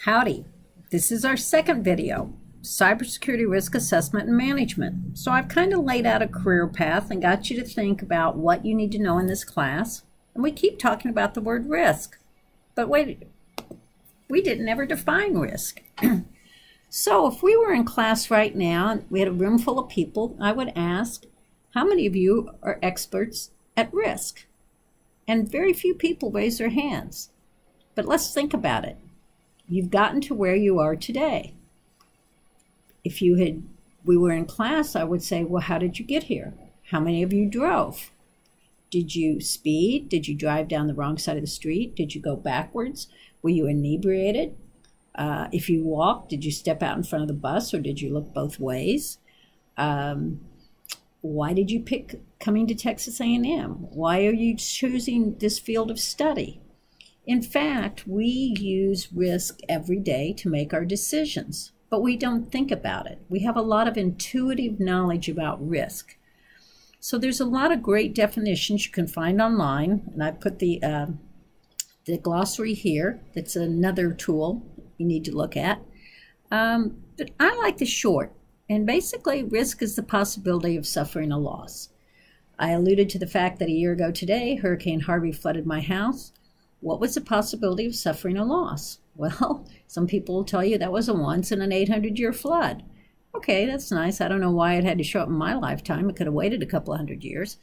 Howdy, this is our second video, Cybersecurity Risk Assessment and Management. So I've kind of laid out a career path and got you to think about what you need to know in this class. And we keep talking about the word risk. But wait, we didn't ever define risk. So if we were in class right now and we had a room full of people, I would ask, how many of you are experts at risk? And very few people raise their hands. But let's think about it. You've gotten to where you are today. If we were in class, I would say, well, how did you get here? How many of you drove? Did you speed? Did you drive down the wrong side of the street? Did you go backwards? Were you inebriated? If you walked, did you step out in front of the bus or did you look both ways? Why did you pick coming to Texas A&M? Why are you choosing this field of study? In fact, we use risk every day to make our decisions, but we don't think about it. We have a lot of intuitive knowledge about risk. So there's a lot of great definitions you can find online, and I put the glossary here. That's another tool you need to look at. But I like the short, and basically risk is the possibility of suffering a loss. I alluded to the fact that a year ago today, Hurricane Harvey flooded my house. What was the possibility of suffering a loss? Well, some people will tell you that was a once in an 800-year flood. Okay, that's nice. I don't know why it had to show up in my lifetime. It could have waited a couple of hundred years.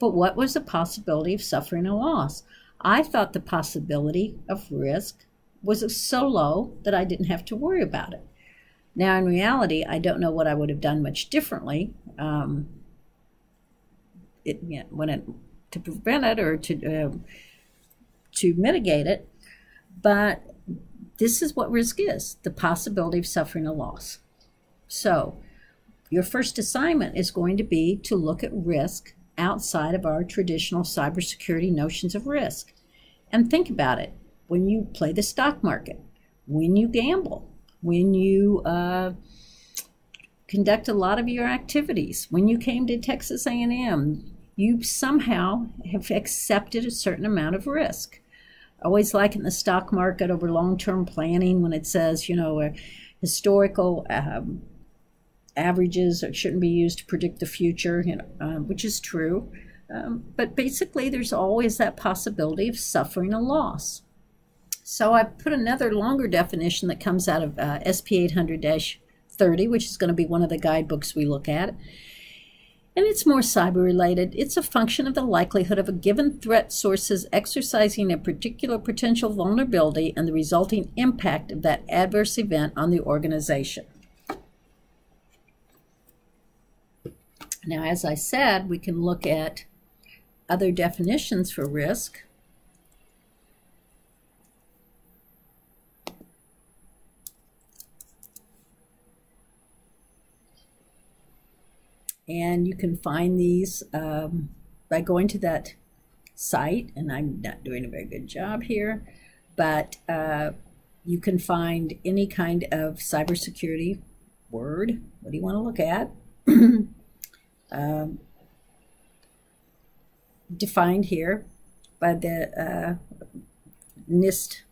But what was the possibility of suffering a loss? I thought the possibility of risk was so low that I didn't have to worry about it. Now, in reality, I don't know what I would have done much differently to prevent it or to mitigate it, but this is what risk is, the possibility of suffering a loss. So your first assignment is going to be to look at risk outside of our traditional cybersecurity notions of risk. And think about it. When you play the stock market, when you gamble, when you conduct a lot of your activities, when you came to Texas A&M, you somehow have accepted a certain amount of risk. I always like in the stock market over long-term planning when it says, historical averages shouldn't be used to predict the future, which is true. But basically, there's always that possibility of suffering a loss. So I put another longer definition that comes out of SP 800-30, which is going to be one of the guidebooks we look at. And it's more cyber-related. It's a function of the likelihood of a given threat sources exercising a particular potential vulnerability and the resulting impact of that adverse event on the organization. Now, as I said, we can look at other definitions for risk. And you can find these by going to that site, and I'm not doing a very good job here, but you can find any kind of cybersecurity word. What do you want to look at? Defined here by the NIST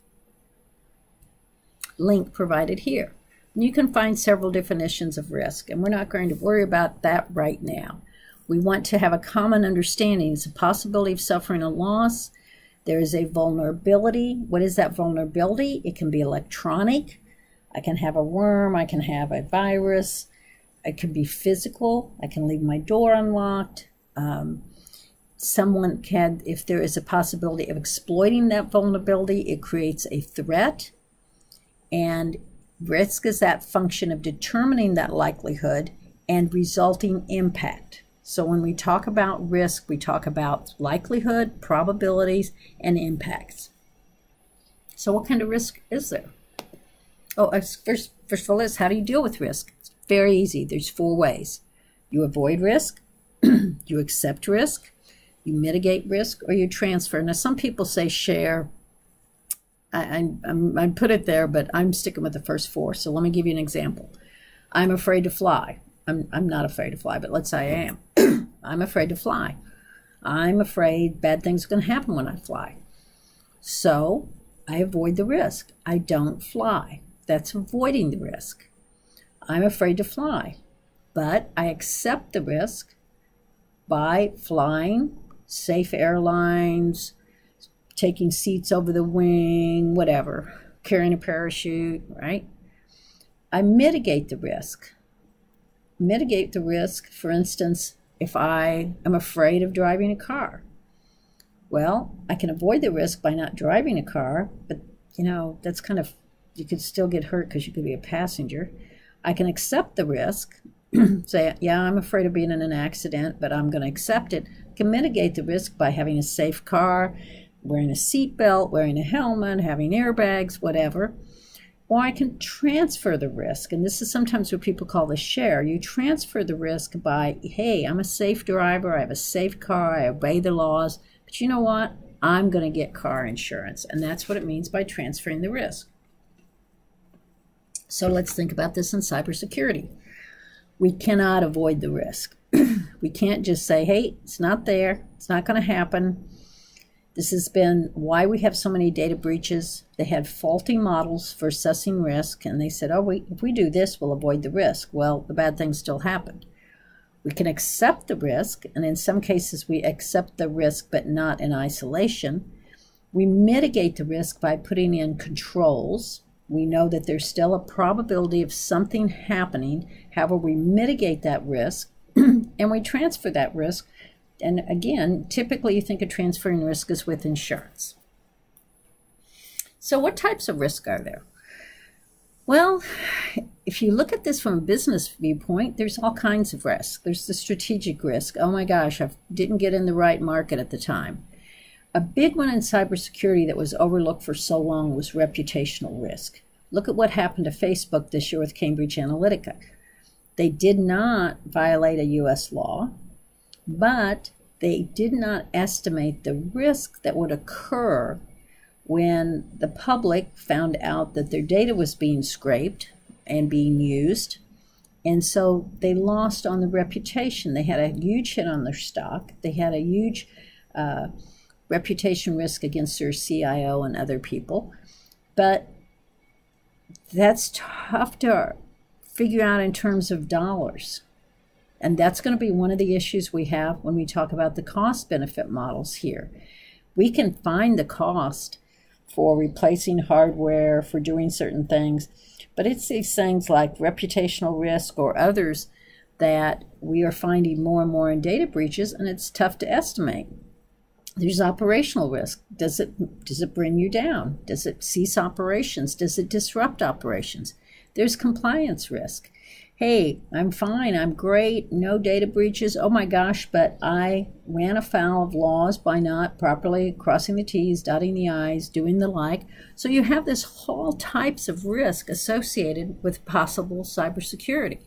link provided here. You can find several definitions of risk, and we're not going to worry about that right now. We want to have a common understanding. It's a possibility of suffering a loss. There is a vulnerability. What is that vulnerability? It can be electronic. I can have a worm. I can have a virus. It can be physical. I can leave my door unlocked. Someone can, if there is a possibility of exploiting that vulnerability, it creates a threat. And risk is that function of determining that likelihood and resulting impact. So when we talk about risk, we talk about likelihood, probabilities, and impacts. So what kind of risk is there? Oh, first of all, is how do you deal with risk? It's very easy. There's 4 ways. You avoid risk, you accept risk, you mitigate risk, or you transfer. Now, some people say share. I put it there, but I'm sticking with the first 4. So let me give you an example. I'm afraid to fly. I'm not afraid to fly, but let's say I am. I'm afraid to fly. I'm afraid bad things are going to happen when I fly. So I avoid the risk. I don't fly. That's avoiding the risk. I'm afraid to fly, but I accept the risk by flying safe airlines, taking seats over the wing, whatever, carrying a parachute, right? I mitigate the risk. Mitigate the risk, for instance, if I am afraid of driving a car. Well, I can avoid the risk by not driving a car, but that's kind of, you could still get hurt because you could be a passenger. I can accept the risk, say, yeah, I'm afraid of being in an accident, but I'm going to accept it. I can mitigate the risk by having a safe car, wearing a seatbelt, wearing a helmet, having airbags, whatever. Or I can transfer the risk, and this is sometimes what people call the share. You transfer the risk by, hey, I'm a safe driver, I have a safe car, I obey the laws, but you know what? I'm going to get car insurance, and that's what it means by transferring the risk. So let's think about this in cybersecurity. We cannot avoid the risk. We can't just say, hey, it's not there, it's not going to happen. This has been why we have so many data breaches. They had faulty models for assessing risk, and they said, if we do this, we'll avoid the risk. Well, the bad things still happened. We can accept the risk, and in some cases we accept the risk but not in isolation. We mitigate the risk by putting in controls. We know that there's still a probability of something happening. However, we mitigate that risk, and we transfer that risk. And again, typically you think of transferring risk as with insurance. So what types of risk are there? Well, if you look at this from a business viewpoint, there's all kinds of risk. There's the strategic risk. Oh my gosh, I didn't get in the right market at the time. A big one in cybersecurity that was overlooked for so long was reputational risk. Look at what happened to Facebook this year with Cambridge Analytica. They did not violate a U.S. law, but they did not estimate the risk that would occur when the public found out that their data was being scraped and being used. And so they lost on the reputation. They had a huge hit on their stock. They had a huge reputation risk against their CIO and other people. But that's tough to figure out in terms of dollars. And that's going to be one of the issues we have when we talk about the cost-benefit models here. We can find the cost for replacing hardware, for doing certain things, but it's these things like reputational risk or others that we are finding more and more in data breaches, and it's tough to estimate. There's operational risk. Does it bring you down? Does it cease operations? Does it disrupt operations? There's compliance risk. Hey, I'm fine, I'm great, no data breaches, oh my gosh, but I ran afoul of laws by not properly crossing the T's, dotting the I's, doing the like. So you have this whole types of risk associated with possible cybersecurity.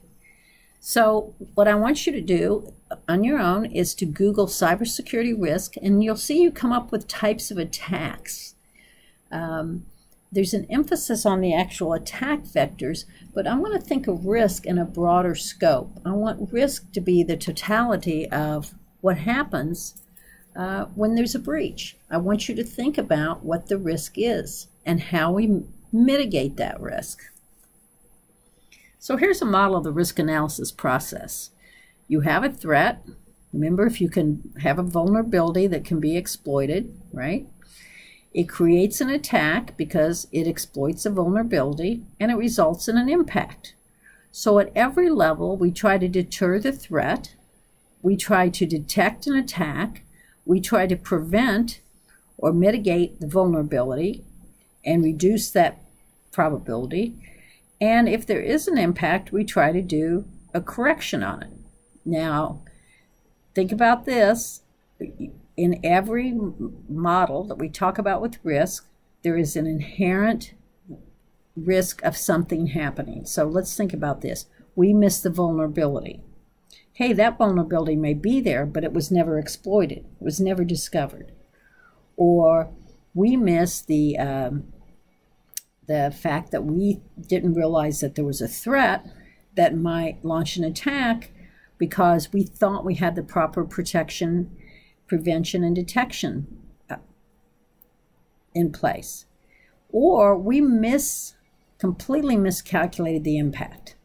So what I want you to do on your own is to Google cybersecurity risk, and you'll see you come up with types of attacks. There's an emphasis on the actual attack vectors, but I'm going to think of risk in a broader scope. I want risk to be the totality of what happens when there's a breach. I want you to think about what the risk is and how we mitigate that risk. So here's a model of the risk analysis process. You have a threat. Remember, if you can have a vulnerability that can be exploited, right? It creates an attack because it exploits a vulnerability, and it results in an impact. So at every level, we try to deter the threat, we try to detect an attack, we try to prevent or mitigate the vulnerability and reduce that probability. And if there is an impact, we try to do a correction on it. Now, think about this. In every model that we talk about with risk, there is an inherent risk of something happening. So let's think about this. We miss the vulnerability. Hey, that vulnerability may be there, but it was never exploited. It was never discovered. Or we miss the fact that we didn't realize that there was a threat that might launch an attack because we thought we had the proper protection, prevention, and detection in place. Or we miss completely miscalculated the impact.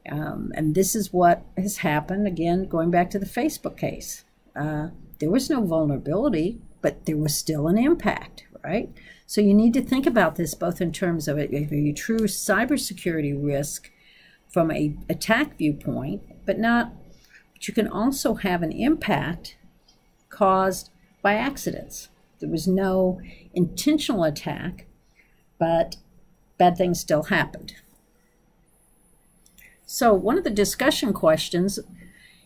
And this is what has happened, again, going back to the Facebook case. There was no vulnerability, but there was still an impact, right? So you need to think about this both in terms of a true cybersecurity risk from a attack viewpoint, but you can also have an impact caused by accidents. There was no intentional attack, but bad things still happened. So one of the discussion questions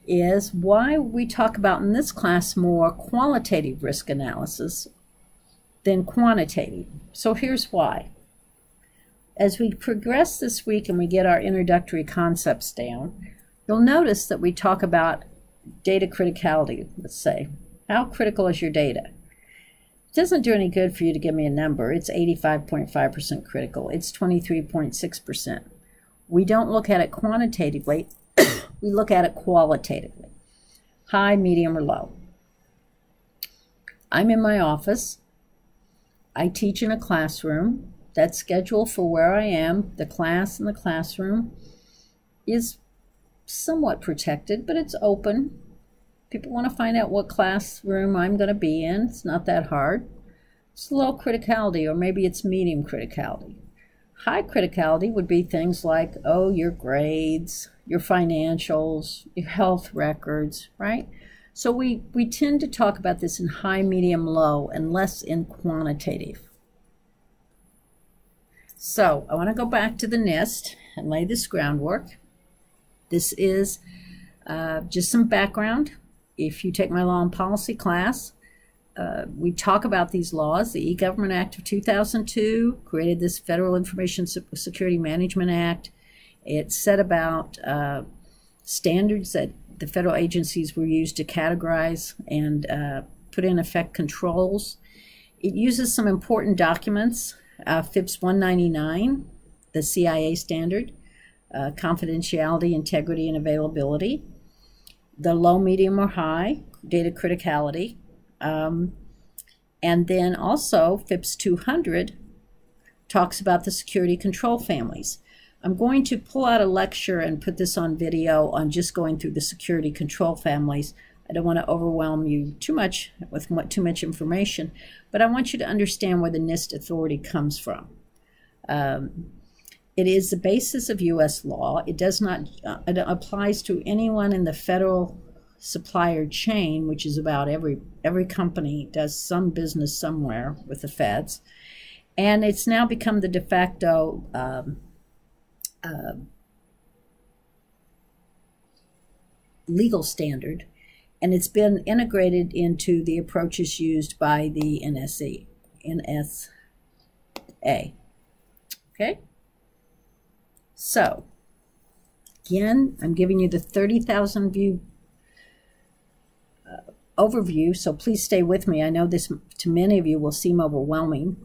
is why we talk about in this class more qualitative risk analysis than quantitative. So here's why. As we progress this week and we get our introductory concepts down, you'll notice that we talk about data criticality, let's say. How critical is your data? It doesn't do any good for you to give me a number. It's 85.5% critical. It's 23.6%. We don't look at it quantitatively. We look at it qualitatively. High, medium, or low. I'm in my office. I teach in a classroom. That's scheduled for where I am. The class in the classroom is somewhat protected, but it's open. People want to find out what classroom I'm going to be in. It's not that hard. It's low criticality, or maybe it's medium criticality. High criticality would be things like, your grades, your financials, your health records, right? So we tend to talk about this in high, medium, low, and less in quantitative. So I want to go back to the NIST and lay this groundwork. This is just some background. If you take my law and policy class, we talk about these laws. The E-Government Act of 2002 created this Federal Information Security Management Act. It set about standards that the federal agencies were used to categorize and put in effect controls. It uses some important documents, FIPS 199, the CIA standard, confidentiality, integrity, and availability, the low, medium, or high data criticality, and then also FIPS 200 talks about the security control families. I'm going to pull out a lecture and put this on video on just going through the security control families. I don't want to overwhelm you too much with too much information, but I want you to understand where the NIST Authority comes from. It is the basis of U.S. law. It does not, it applies to anyone in the federal supplier chain, which is about every company does some business somewhere with the feds. And it's now become the de facto legal standard, and it's been integrated into the approaches used by the NSA. Okay? So, again, I'm giving you the 30,000 view overview, so please stay with me. I know this to many of you will seem overwhelming,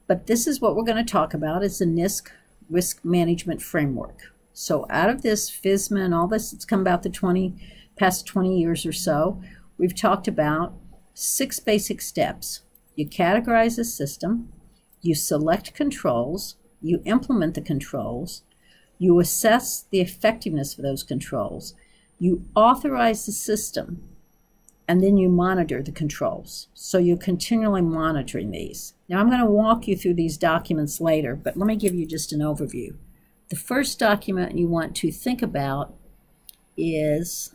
but this is what we're going to talk about. It's the NIST Risk Management Framework. So out of this FISMA and all this that's come about the past 20 years or so, we've talked about 6 basic steps. You categorize a system, you select controls, you implement the controls, you assess the effectiveness of those controls, you authorize the system, and then you monitor the controls. So you're continually monitoring these. Now I'm going to walk you through these documents later, but let me give you just an overview. The first document you want to think about is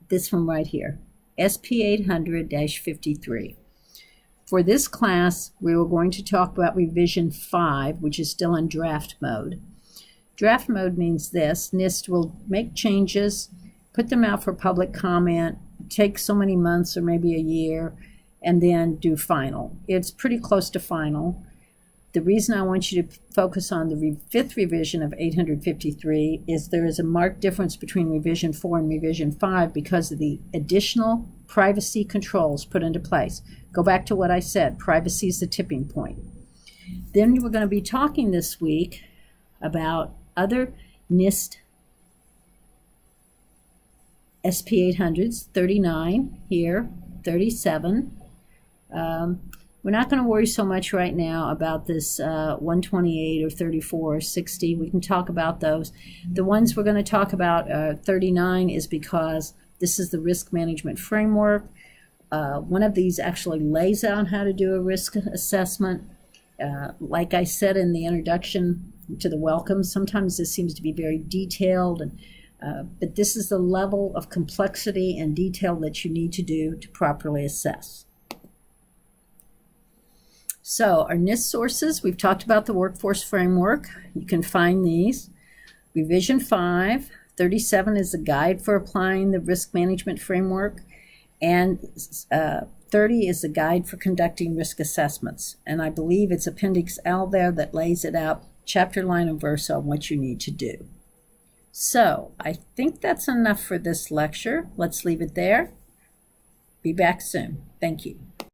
this one right here, SP 800-53. For this class, we were going to talk about revision 5, which is still in draft mode. Draft mode means this: NIST will make changes, put them out for public comment, take so many months or maybe a year, and then do final. It's pretty close to final. The reason I want you to focus on the 5th revision of 853 is there is a marked difference between revision 4 and revision 5 because of the additional privacy controls put into place. Go back to what I said, privacy is the tipping point. Then we're going to be talking this week about other NIST SP 800s, 39 here, 37. We're not going to worry so much right now about this 128 or 34 or 60. We can talk about those. The ones we're going to talk about, 39, is because this is the risk management framework. One of these actually lays out how to do a risk assessment. Like I said in the introduction to the welcome, sometimes this seems to be very detailed, but this is the level of complexity and detail that you need to do to properly assess. So our NIST sources, we've talked about the workforce framework. You can find these. Revision 5, 37 is a guide for applying the risk management framework, and 30 is a guide for conducting risk assessments. And I believe it's Appendix L there that lays it out, chapter, line, and verse on what you need to do. So I think that's enough for this lecture. Let's leave it there. Be back soon. Thank you.